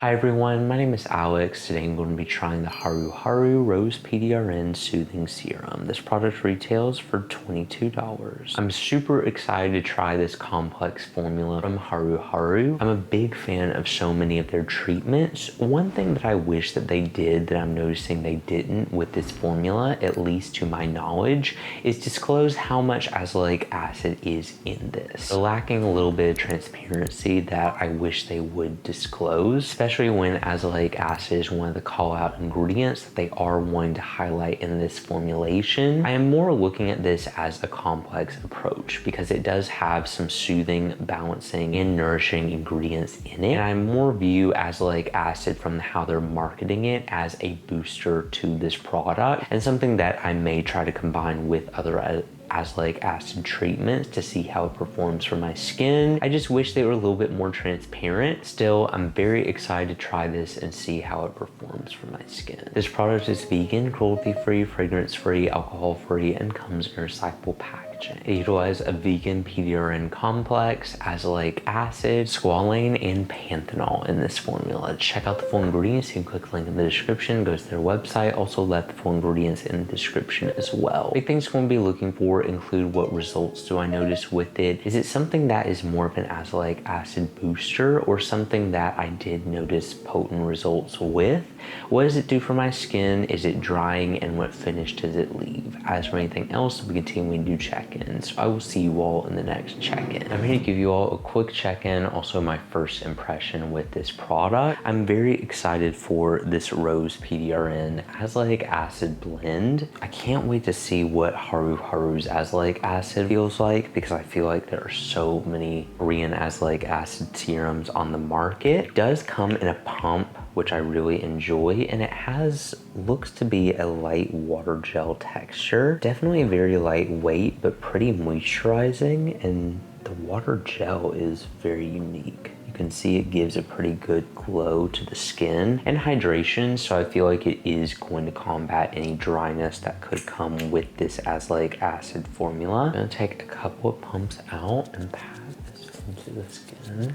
Hi everyone, my name is Alex. Today I'm going to be trying the Haruharu Rose pdrn Soothing Serum. This product retails for $22. I'm super excited to try this complex formula from Haruharu. I'm a big fan of so many of their treatments. One thing that I wish that they did that I'm noticing they didn't with this formula, at least to my knowledge, is disclose how much azelaic acid is in this. They're lacking a little bit of transparency that I wish they would disclose, especially when azelaic acid is one of the call-out ingredients that they are wanting to highlight in this formulation. I am more looking at this as a complex approach because it does have some soothing, balancing, and nourishing ingredients in it. And I more view azelaic acid from how they're marketing it as a booster to this product and something that I may try to combine with other azelaic acid treatments to see how it performs for my skin. I just wish they were a little bit more transparent. Still, I'm very excited to try this and see how it performs for my skin. This product is vegan, cruelty-free, fragrance-free, alcohol-free, and comes in a recyclable packaging. It utilizes a vegan pdrn complex, azelaic acid, squalane, and panthenol in this formula. Check out the full ingredients. You can click the link in the description, go to their website. Also left the full ingredients in the description as well. Big things going to be looking for include what results do I notice with it. Is it something that is more of an azelaic acid booster or something that I did notice potent results with? What does it do for my skin? Is it drying, and what finish does it leave? As for anything else, we continue to do check-ins. So I will see you all in the next check-in. I'm here to give you all a quick check-in, also my first impression with this product. I'm very excited for this Rose pdrn azelaic acid blend. I can't wait to see what Haruharu's azelaic acid feels like because I feel like there are so many Korean azelaic acid serums on the market. It does come in a pump, which I really enjoy, and it looks to be a light water gel texture. Definitely very lightweight, but pretty moisturizing, and the water gel is very unique. You can see it gives a pretty good glow to the skin and hydration, so I feel like it is going to combat any dryness that could come with this azelaic acid formula. I'm gonna take a couple of pumps out and pat this into the skin.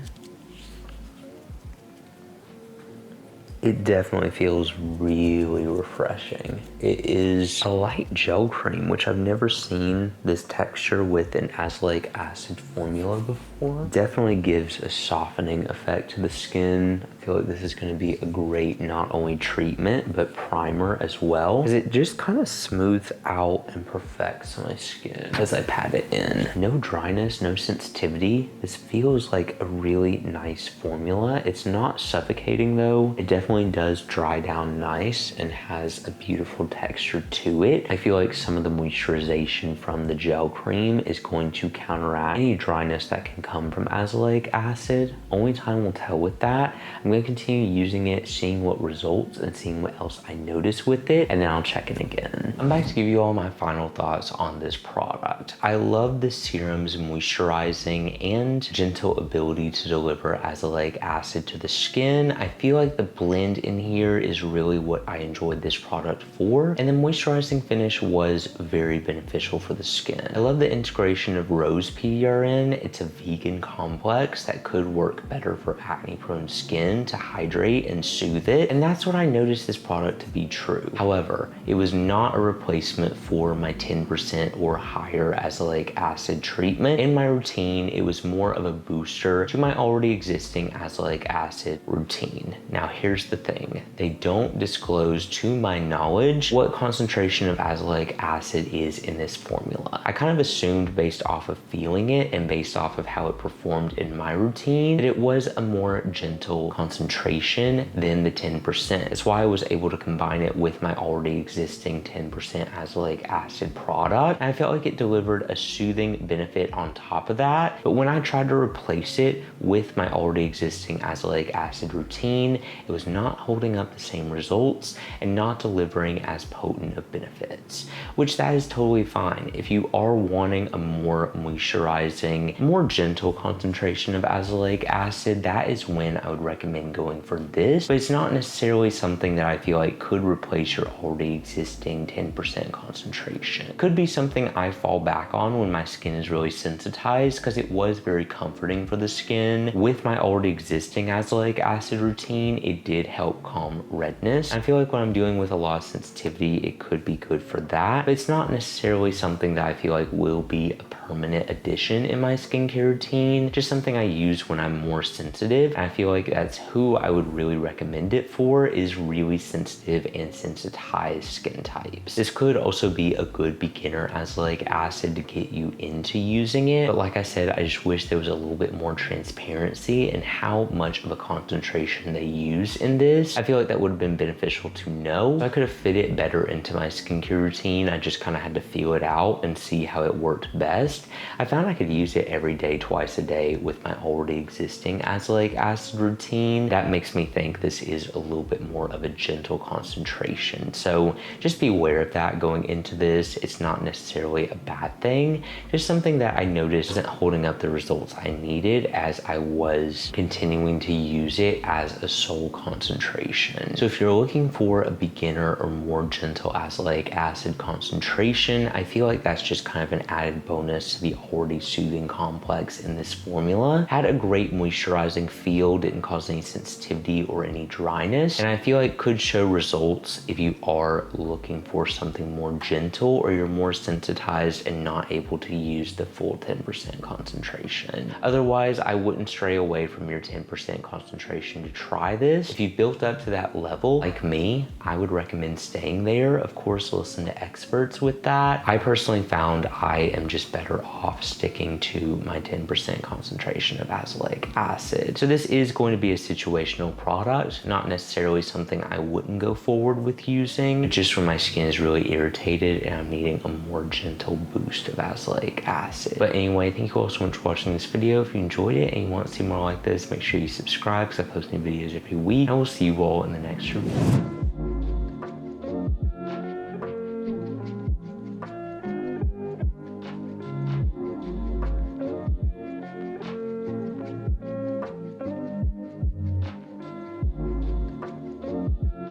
It definitely feels really refreshing. It is a light gel cream, which I've never seen this texture with an azelaic acid formula before. Definitely gives a softening effect to the skin. I feel like this is gonna be a great not only treatment, but primer as well, because it just kind of smooths out and perfects my skin as I pat it in. No dryness, no sensitivity. This feels like a really nice formula. It's not suffocating though. It definitely does dry down nice and has a beautiful texture to it. I feel like some of the moisturization from the gel cream is going to counteract any dryness that can come from azelaic acid. Only time will tell with that. I'm going to continue using it, seeing what results and seeing what else I notice with it, and then I'll check in again. I'm back to give you all my final thoughts on this product. I love the serum's moisturizing and gentle ability to deliver azelaic acid to the skin. I feel like the blend in here is really what I enjoyed this product for, and the moisturizing finish was very beneficial for the skin. I love the integration of Rose pdrn. It's a vegan complex that could work better for acne prone skin to hydrate and soothe it, and that's what I noticed this product to be true. However, it was not a replacement for my 10% or higher azelaic acid treatment in my routine. It was more of a booster to my already existing azelaic acid routine. Now here's the thing, they don't disclose to my knowledge what concentration of azelaic acid is in this formula. I kind of assumed based off of feeling it and based off of how it performed in my routine that it was a more gentle concentration than the 10%. That's why I was able to combine it with my already existing 10% azelaic acid product. And I felt like it delivered a soothing benefit on top of that. But when I tried to replace it with my already existing azelaic acid routine, it was not holding up the same results and not delivering as potent of benefits, which that is totally fine. If you are wanting a more moisturizing, more gentle gentle concentration of azelaic acid, that is when I would recommend going for this. But it's not necessarily something that I feel like could replace your already existing 10% concentration. It could be something I fall back on when my skin is really sensitized, because it was very comforting for the skin. With my already existing azelaic acid routine, it did help calm redness. I feel like when I'm dealing with a lot of sensitivity, it could be good for that, but it's not necessarily something that I feel like will be a permanent addition in my skincare routine, just something I use when I'm more sensitive. And I feel like that's who I would really recommend it for, is really sensitive and sensitized skin types. This could also be a good beginner azelaic acid to get you into using it, but like I said, I just wish there was a little bit more transparency in how much of a concentration they use in this. I feel like that would have been beneficial to know. So I could have fit it better into my skincare routine. I just kind of had to feel it out and see how it worked best. I found I could use it every day, twice a day with my already existing azelaic acid routine. That makes me think this is a little bit more of a gentle concentration. So just be aware of that going into this. It's not necessarily a bad thing, just something that I noticed wasn't holding up the results I needed as I was continuing to use it as a sole concentration. So if you're looking for a beginner or more gentle azelaic acid concentration, I feel like that's just kind of an added bonus to the already soothing complex in this formula. Had a great moisturizing feel, didn't cause any sensitivity or any dryness, and I feel like could show results if you are looking for something more gentle or you're more sensitized and not able to use the full 10% concentration. Otherwise, I wouldn't stray away from your 10% concentration to try this. If you built up to that level, like me, I would recommend staying there. Of course, listen to experts with that. I personally found I am just better off sticking to my 10% concentration of azelaic acid. So this is going to be a situational product, not necessarily something I wouldn't go forward with using, just when my skin is really irritated and I'm needing a more gentle boost of azelaic acid. But anyway, thank you all so much for watching this video. If you enjoyed it and you want to see more like this, make sure you subscribe because I post new videos every week. I will see you all in the next review.